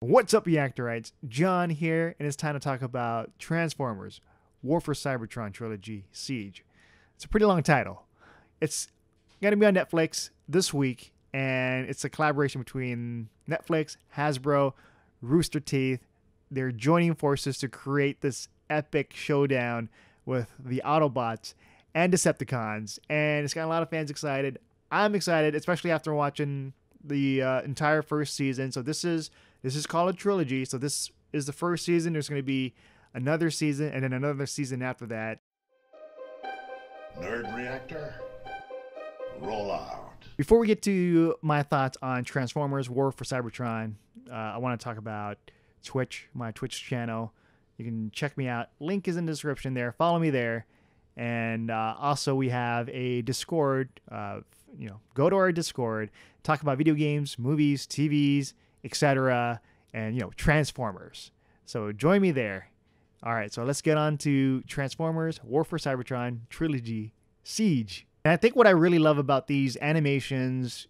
What's up, Reactorites? John here, and it's time to talk about Transformers War for Cybertron Trilogy Siege. It's a pretty long title. It's going to be on Netflix this week, and it's a collaboration between Netflix, Hasbro, Rooster Teeth. They're joining forces to create this epic showdown with the Autobots and Decepticons, and it's got a lot of fans excited. I'm excited, especially after watching the entire first season. So this is called a trilogy. So this is the first season. There's going to be another season and then another season after that. Nerd Reactor, roll out. Before we get to my thoughts on Transformers War for Cybertron, I want to talk about Twitch, my Twitch channel. You can check me out. Link is in the description there. Follow me there. And also we have a Discord. Go to our Discord, talk about video games, movies, TVs, etc., and Transformers. So join me there. All right, so let's get on to Transformers War for Cybertron Trilogy Siege. And I think what I really love about these animations,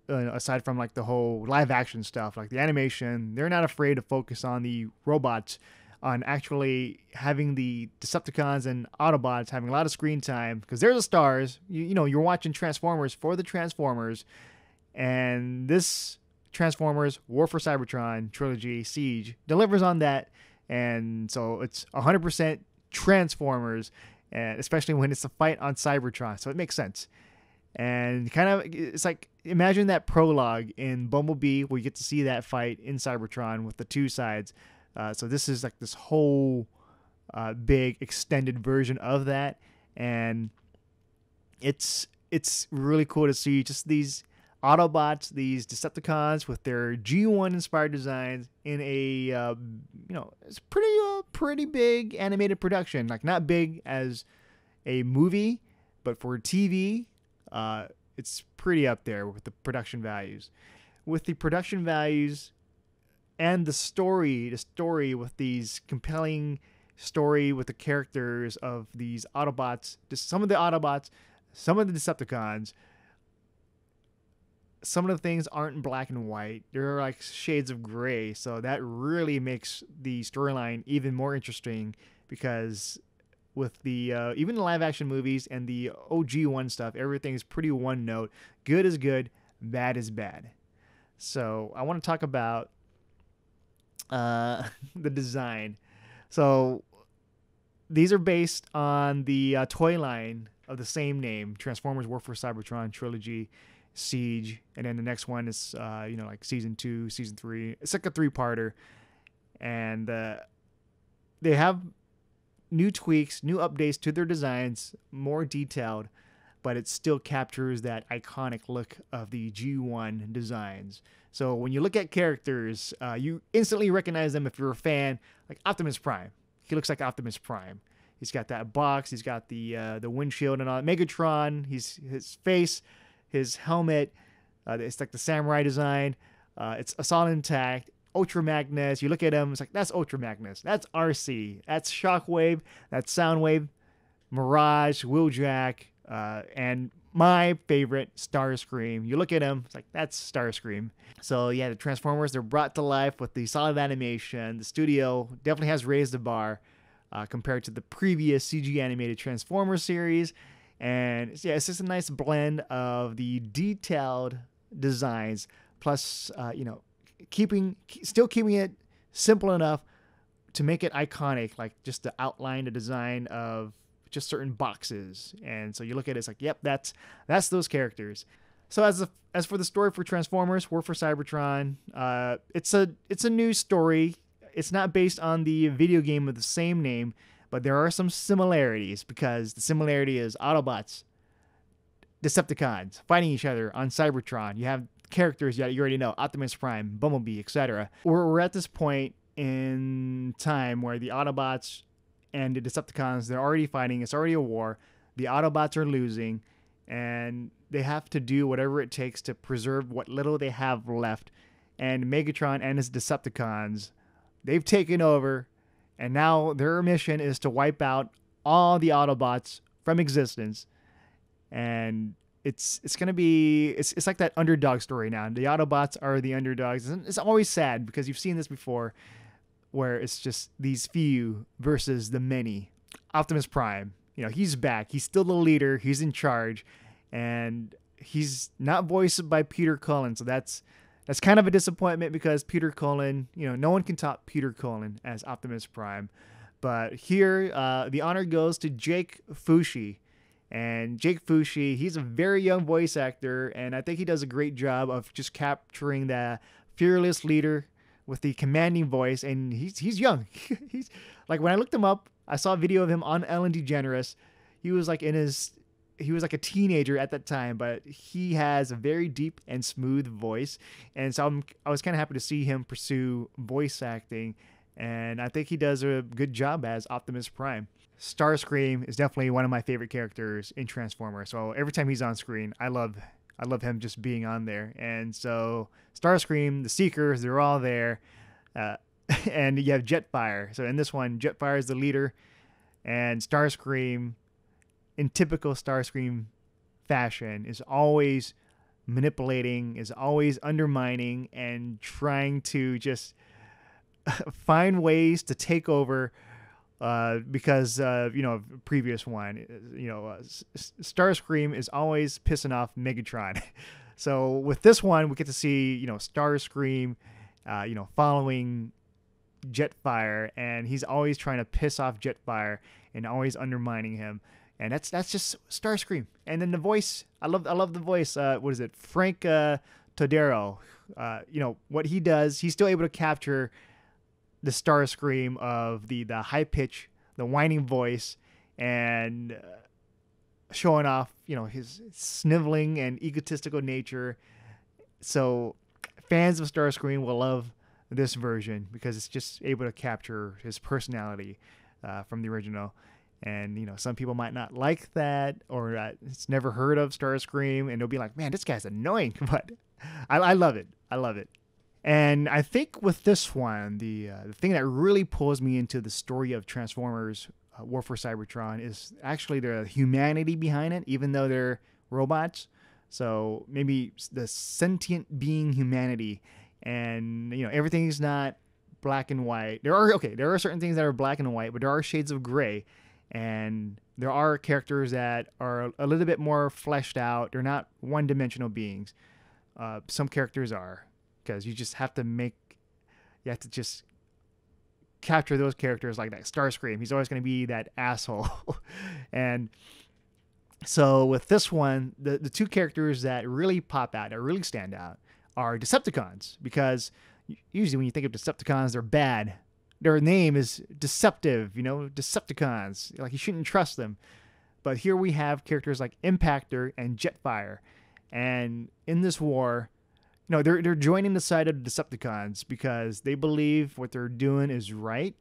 aside from like the whole live action stuff, like the animation, they're not afraid to focus on the robots, on actually having the Decepticons and Autobots having a lot of screen time, because they're the stars. You're watching Transformers for the Transformers, and this Transformers War for Cybertron Trilogy Siege delivers on that. And so it's 100% Transformers, and especially when it's a fight on Cybertron, so it makes sense. And kind of, it's like, imagine that prologue in Bumblebee where you get to see that fight in Cybertron with the two sides. So this is like this whole big extended version of that, and it's really cool to see just these Autobots, these Decepticons with their G1 inspired designs in a it's pretty big animated production. Like, not big as a movie, but for TV, it's pretty up there with the production values. With the production values and the story with these compelling story with the characters of these Autobots, some of the Autobots, some of the Decepticons. Some of the things aren't in black and white. They're like shades of gray. So that really makes the storyline even more interesting, because with the even the live action movies and the OG1 stuff, everything is pretty one note. Good is good, bad is bad. So I want to talk about the design. So these are based on the toy line of the same name, Transformers War for Cybertron Trilogy Siege, and then the next one is like season 2, season 3. It's like a 3-parter, and they have new tweaks, new updates to their designs, more detailed, but it still captures that iconic look of the G1 designs. So when you look at characters, you instantly recognize them if you're a fan. Like Optimus Prime, he looks like Optimus Prime. He's got that box, he's got the windshield and all. Megatron, his face, his helmet, it's like the samurai design. It's all intact. Ultra Magnus, you look at him, it's like, that's Ultra Magnus. That's RC. That's Shockwave. That's Soundwave. Mirage, Wheeljack, and my favorite, Starscream. You look at him, it's like, that's Starscream. So yeah, the Transformers, they're brought to life with the solid animation. The studio definitely has raised the bar compared to the previous CG animated Transformers series. And yeah, it's just a nice blend of the detailed designs, plus still keeping it simple enough to make it iconic, like just the outline, the design of just certain boxes. And so you look at it, it's like, yep, that's those characters. So as for the story for Transformers War for Cybertron, it's a new story. It's not based on the video game of the same name, but there are some similarities, because the similarity is Autobots, Decepticons fighting each other on Cybertron. You have characters that you already know, Optimus Prime, Bumblebee, etc. We're at this point in time where the Autobots and the Decepticons, they're already fighting. It's already a war. The Autobots are losing, and they have to do whatever it takes to preserve what little they have left. And Megatron and his Decepticons, they've taken over, and now their mission is to wipe out all the Autobots from existence. And it's gonna be it's like that underdog story now. The Autobots are the underdogs, and it's always sad because you've seen this before, where it's just these few versus the many. Optimus Prime, he's back. He's still the leader. He's in charge, and he's not voiced by Peter Cullen, so that's kind of a disappointment because Peter Cullen, no one can top Peter Cullen as Optimus Prime. But here, the honor goes to Jake Fushi. And Jake Fushi, he's a very young voice actor, and I think he does a great job of just capturing the fearless leader with the commanding voice. And he's young. He's like, when I looked him up, I saw a video of him on Ellen DeGeneres. He was like a teenager at that time, but he has a very deep and smooth voice. And so I was kind of happy to see him pursue voice acting, and I think he does a good job as Optimus Prime. Starscream is definitely one of my favorite characters in Transformers. So every time he's on screen, I love him just being on there. And so Starscream, the Seekers, they're all there. And you have Jetfire. So in this one, Jetfire is the leader, and Starscream, in typical Starscream fashion, is always manipulating, is always undermining, and trying to just find ways to take over. Because previous one, Starscream is always pissing off Megatron. So with this one, we get to see, Starscream, following Jetfire, and he's always trying to piss off Jetfire and always undermining him. And that's just Starscream. And then the voice, I love the voice. What is it? Frank Todero. What he does, he's still able to capture the Starscream of the high pitch, the whining voice, and showing off, his sniveling and egotistical nature. So fans of Starscream will love this version because it's just able to capture his personality from the original. And, some people might not like that, or it's never heard of Starscream, and they'll be like, man, this guy's annoying. But I love it. I love it. And I think with this one, the thing that really pulls me into the story of Transformers War for Cybertron is actually the humanity behind it, even though they're robots. So maybe the sentient being humanity, and everything's not black and white. There are certain things that are black and white, but there are shades of gray, and there are characters that are a little bit more fleshed out. They're not one-dimensional beings. Some characters are. Because you have to just capture those characters like that. Starscream, he's always going to be that asshole. And so with this one, the two characters that really pop out, that really stand out, are Decepticons. Because usually when you think of Decepticons, they're bad. Their name is deceptive, Decepticons. Like, you shouldn't trust them. But here we have characters like Impactor and Jetfire. And in this war, they're joining the side of the Decepticons because they believe what they're doing is right.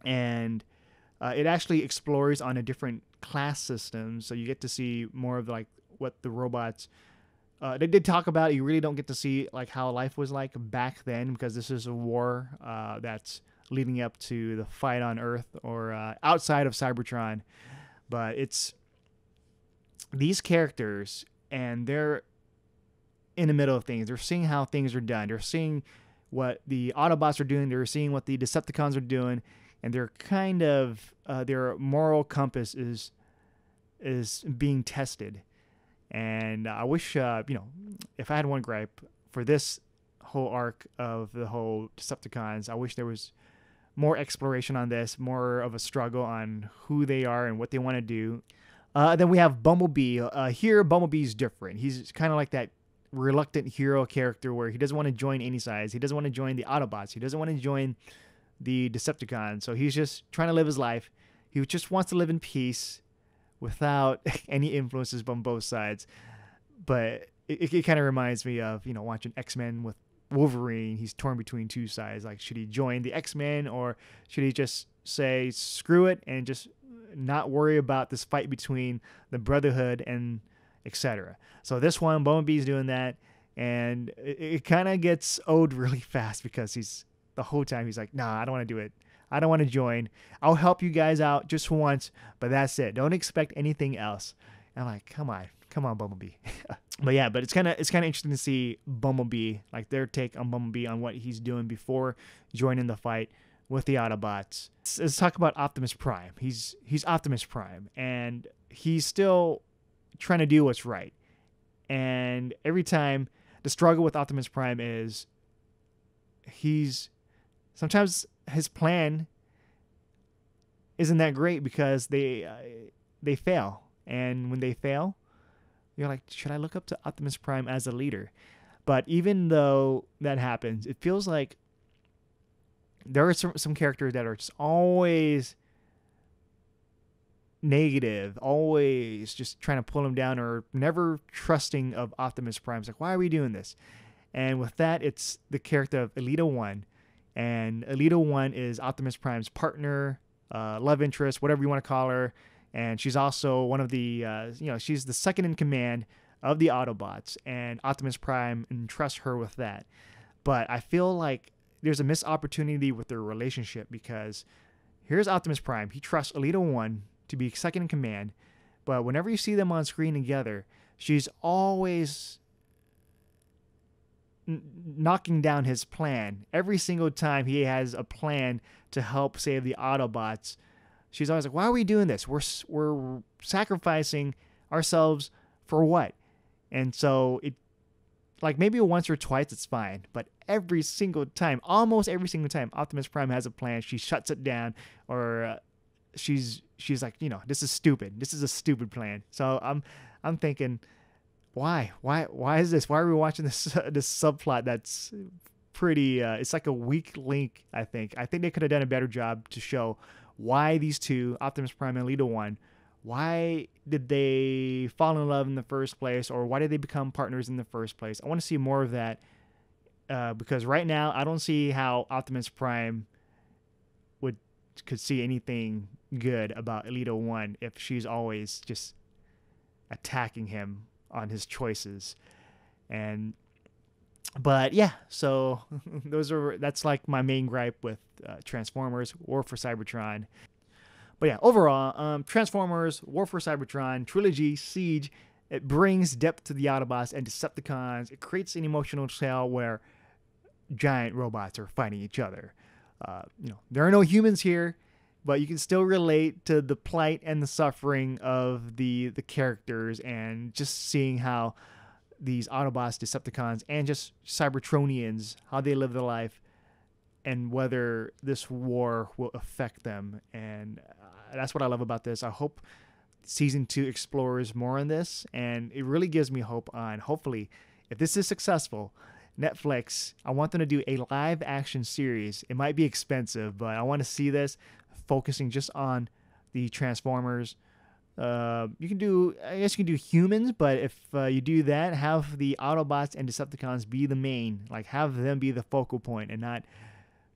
And it actually explores on a different class system. So you get to see more of like what the robots, they did talk about. You really don't get to see like how life was like back then, because this is a war that's leading up to the fight on Earth or outside of Cybertron. But it's these characters, and they're in the middle of things. They're seeing how things are done. They're seeing what the Autobots are doing. They're seeing what the Decepticons are doing, and they're kind of their moral compass is being tested. And I wish if I had one gripe for this whole arc of the whole Decepticons, I wish there was more exploration on this, more of a struggle on who they are and what they want to do. Then we have Bumblebee. Here, Bumblebee's different. He's kind of like that reluctant hero character where he doesn't want to join any sides. He doesn't want to join the Autobots. He doesn't want to join the Decepticons. So he's just trying to live his life. He just wants to live in peace without any influences from both sides. But it kind of reminds me of, watching X-Men with Wolverine. He's torn between two sides. Like, should he join the X-Men, or should he just say screw it and just not worry about this fight between the Brotherhood and etc. So this one, Bumblebee's doing that, and it kind of gets old really fast because the whole time he's like, nah, I don't want to do it. I don't want to join. I'll help you guys out just once, but that's it. Don't expect anything else. And I'm like, come Come on, Bumblebee. But yeah, but it's kind of interesting to see Bumblebee, like their take on Bumblebee, on what he's doing before joining the fight with the Autobots. Let's talk about Optimus Prime. He's Optimus Prime, and he's still trying to do what's right. And every time, the struggle with Optimus Prime is sometimes his plan isn't that great because they fail. And when they fail, you're like, should I look up to Optimus Prime as a leader? But even though that happens, it feels like there are some characters that are just always negative, always just trying to pull him down, or never trusting of Optimus Prime. It's like, why are we doing this? And with that, it's the character of Elita 1. And Elita 1 is Optimus Prime's partner, love interest, whatever you want to call her. And she's also one of the, she's the second in command of the Autobots. And Optimus Prime entrusts her with that. But I feel like there's a missed opportunity with their relationship, because here's Optimus Prime. He trusts Elita 1 to be second in command. But whenever you see them on screen together, she's always knocking down his plan. Every single time he has a plan to help save the Autobots, she's always like, why are we doing this? We're sacrificing ourselves for what? And so it, like, maybe once or twice it's fine, but every single time, almost every single time Optimus Prime has a plan, she shuts it down, or she's like, this is stupid. This is a stupid plan. So I'm thinking, why is this? Why are we watching this subplot that's pretty? It's like a weak link. I think they could have done a better job to show why these two, Optimus Prime and Elita 1, why did they fall in love in the first place, or why did they become partners in the first place? I want to see more of that, because right now I don't see how Optimus Prime could see anything good about Elita 1 if she's always just attacking him on his choices. But yeah, so that's like my main gripe with Transformers War for Cybertron. But yeah, overall, Transformers War for Cybertron Trilogy Siege, it brings depth to the Autobots and Decepticons. It creates an emotional tale where giant robots are fighting each other. There are no humans here, but you can still relate to the plight and the suffering of the characters, and just seeing how these Autobots, Decepticons, and just Cybertronians, how they live their life, and whether this war will affect them. And that's what I love about this. I hope season 2 explores more on this, and it really gives me hope on, hopefully, if this is successful, Netflix, I want them to do a live action series. It might be expensive, but I want to see this focusing just on the Transformers. I guess you can do humans, but if you do that, have the Autobots and Decepticons be the main, like have them be the focal point and not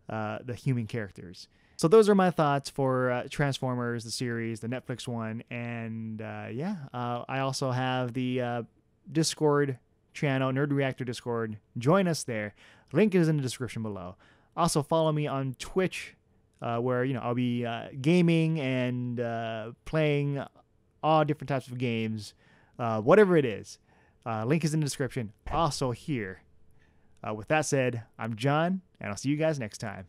the human characters. So those are my thoughts for Transformers, the series, the Netflix one. And I also have the Discord channel, Nerd Reactor Discord. Join us there. Link is in the description below. Also follow me on Twitch, where I'll be gaming and playing all different types of games, whatever it is. Link is in the description. Also here. With that said, I'm John, and I'll see you guys next time.